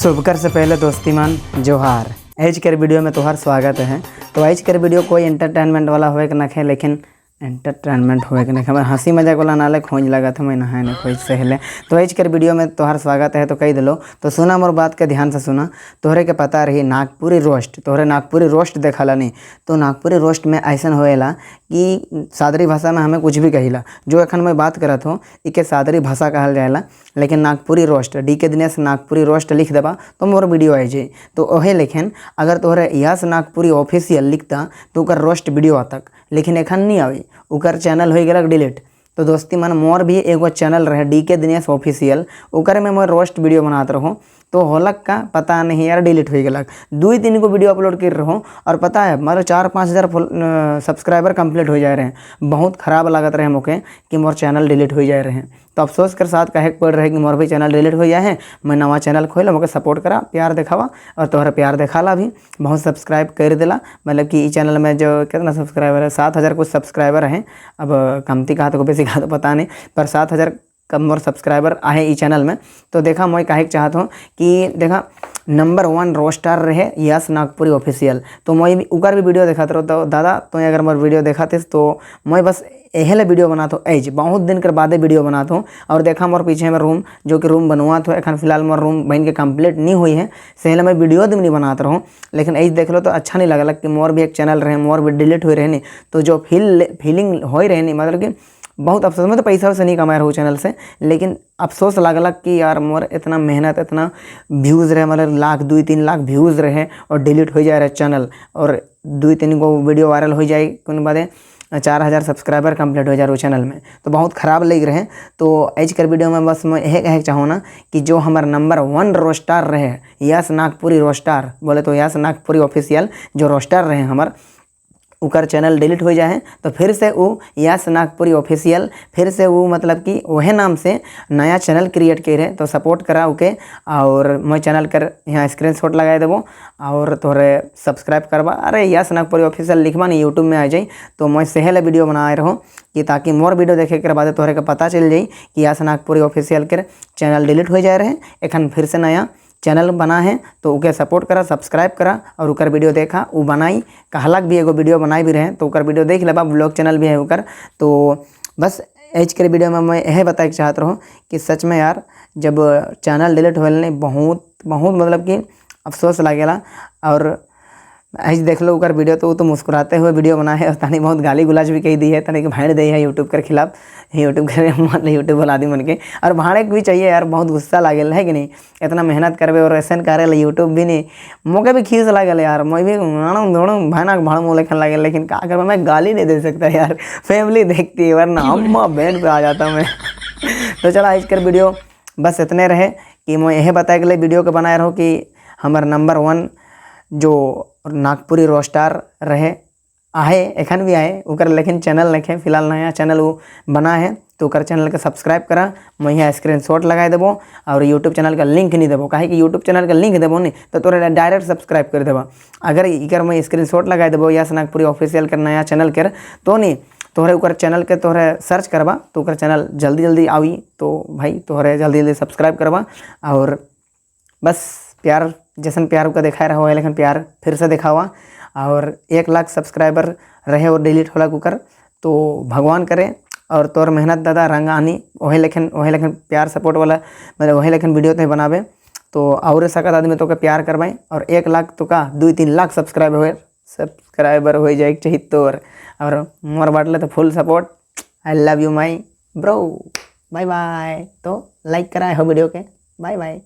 शुभकर से पहले दोस्तीमान जोहार। आज के वीडियो में तोहार स्वागत है। तो आज के वीडियो कोई एंटरटेनमेंट वाला होए के ना है, लेकिन एंटरटेनमेंट होए के ना हमारे हंसी मजाक वाला नाले खोज लगा था मैं नहाए ने खोज सहले। तो आज के वीडियो में तोहार स्वागत है। तो कह दिलो तो सुना मोर बात के ध्यान से सुना। तोहरे के पता रही नागपुरी रोस्ट, तोहरे नागपुरी रोस्ट देखला नहीं। तो नागपुरी रोस्ट में ऐसा होएला कि सादरी भाषा में हमें कुछ भी कहिला, जो एखन मैं बात करत हूँ इके सादरी भाषा कहल जाएला। लेकिन Nagpuri roast DK Dinesh Nagpuri roast लिख देबा तो मोर वीडियो आ जाए। तो ओहे लेकिन अगर तोहरे यस नागपुरी ऑफिशियल लिखता तो ओकर रोस्ट वीडियो आतक, लेकिन एखन नहीं आवे, ओकर चैनल हो गलक डिलीट। तो दोस्ती मन मोर भी एगो चैनल रहे DK दिनेश ऑफिशियल, ओकर में मैं रोस्ट वीडियो बनाते रहूँ। तो होलक का पता नहीं यार, डिलीट हो गलक। 2-3 को वीडियो अपलोड कर रहा हूँ और पता है मतलब 4-5 हज़ार सब्सक्राइबर कंप्लीट हो जा रहे हैं। बहुत ख़राब लागत रहे मुझे कि मोर चैनल डिलीट हो जा रहे हैं। तो अफसोस कर साथ कहे पड़ रहे कि मोर भी चैनल डिलीट हो जाए हैं। मैं नवा चैनल खोला, मुझे सपोर्ट करा, प्यार दिखावा और तोहरा प्यार दिखाला भी बहुत सब्सक्राइब कर दिला। मतलब कि चैनल में जो कितना सब्सक्राइबर है 7,000 कुछ सब्सक्राइबर हैं। अब कमती कहा तो बेसी कहा तो पता नहीं, पर 7,000 कम और सब्सक्राइबर आए इस चैनल में। तो देखा मैं कहे चाहता हूँ कि देखा नंबर 1 रोस्टार रहे यस नागपुरी ऑफिशियल। तो मैं भी उकर भी वीडियो देखा तो दादा तो अगर मोर वीडियो देखाते तो मैं बस यही वीडियो बनाता हूँ। एज बहुत दिन के बाद वीडियो बनाता हूँ। और देखा मोर पीछे में रूम जो कि रूम बनवा तो एखन फिलहाल मोर रूम बन के कंप्लीट नहीं हुई है, सहेला मैं वीडियो भी नहीं बनाता रहूँ। लेकिन एज देख लो तो अच्छा नहीं लगल कि मोर भी एक चैनल रहे, मोर भी डिलीट हुए रहे नहीं। तो जो फीलिंग हो रहे नहीं, मतलब कि बहुत अफसोस। मैं तो पैसा से नहीं कमा रहा हूँ चैनल से, लेकिन अफसोस लगल कि यार मोर इतना मेहनत, इतना व्यूज़ रहे, मतलब 2-3 लाख व्यूज़ रहे और डिलीट हो जाए रहे चैनल। और 2-3 को वीडियो वायरल हो जाए कौन बात 4,000 सब्सक्राइबर कंप्लीट हो जा रहे चैनल में। तो बहुत ख़राब लग रहे हैं। तो आज कर वीडियो में बस मैं यही कहे चाहूँ ना कि जो हमारा नंबर 1 रोस्टार रहे यस नागपुरी रोस्टार, बोले तो यस नागपुरी ऑफिशियल जो रोस्टार रहे हमार, उकर चैनल डिलीट हो जाए तो फिर से वो यस नागपुरी ऑफिशियल फिर से वो मतलब कि वह नाम से नया चैनल क्रिएट करे। तो सपोर्ट करा ओके। और मैं चैनल कर यहाँ स्क्रीनशॉट लगा देबो और तोरे सब्सक्राइब करवा। अरे यस नागपुरी ऑफिशियल लिखवा नहीं यूट्यूब में आ जाए। तो मैं सहेले वीडियो बना रहा हूँ कि ताकि मोर वीडियो देखे के बाद तोहरे के पता चल जाए कि यस नागपुरी ऑफिशियल के चैनल डिलीट हो जा रहे हैं। एखन फिर से नया चैनल बना है तो उके सपोर्ट करा, सब्सक्राइब करा और उकर वीडियो देखा। वो बनाई कहलक भी एगो वीडियो बनाई भी रहे तो उकर वीडियो देख लेबा, ब्लॉग चैनल भी है उकर। तो बस आज के वीडियो में मैं यही बताए चाहता रहूँ कि सच में यार जब चैनल डिलीट होल नहीं बहुत मतलब कि अफसोस लगेला। और आज देख लो उकर वीडियो तो वो तो मुस्कुराते हुए वीडियो बनाए और तनी बहुत गाली गुलाज भी कही दी है, तनी कि भाड़ दी है यूट्यूब के खिलाफ। यूट्यूब के मतलब यूट्यूब वाला आदमी मन के और भाड़े भी चाहिए यार, बहुत गुस्सा लागल है कि नहीं। इतना मेहनत करबे और ऐसा करे यूट्यूब भी नहीं, मौके भी खींच लागल यार। मैं भी दौड़ो भयानक भाड़ मुँह लिखने लगे, लेकिन क्या कर मैं गाली नहीं दे सकता यार, फैमिली देखती है वरना अम्मा बहन पे आ जाता मैं। तो चलो आज कर वीडियो बस इतने रहे कि मैं यही बताए गए वीडियो के बनाए रहूँ कि हमार नंबर 1 जो नागपुरी रोस्टार रहे आए एखन भी आए उकर, लेकिन चैनल लिखे फिलहाल नया चैनल वो बना है। तो उकर चैनल के सब्सक्राइब करा, मैं यहाँ स्क्रीनशॉट लगा देबो और यूट्यूब चैनल का लिंक नहीं देबो। काहे कि यूट्यूब चैनल का लिंक देबो नहीं तो तोरे डायरेक्ट सब्सक्राइब कर देबा। अगर इकर मैं स्क्रीनशॉट लगा देबो यस नागपुरी ऑफिशियल के नया चैनल के तो नहीं तोहरे उकर चैनल के तोहरे सर्च करबा तो उकर चैनल जल्दी आई। तो भाई तोहरे जल्दी सब्सक्राइब करबा और बस प्यार जैसन प्यार का दिखाए रहा है, लेकिन प्यार फिर से दिखावा। और 1 लाख सब्सक्राइबर रहे और डिलीट होला कुकर तो भगवान करे और तोर मेहनत दादा रंग आनी वही लेकिन प्यार सपोर्ट वाला मतलब वही लेकिन वीडियो तो बनाबे तो और सकत आदमी तो के प्यार करवाएं। और 1 लाख तो का 2-3 लाख सब्सक्राइबर हो जाए चाहिए तोर। और मोर बाटले तो full support. I love you my bro, bye bye. तो लाइक कराए हो वीडियो के, बाय बाय।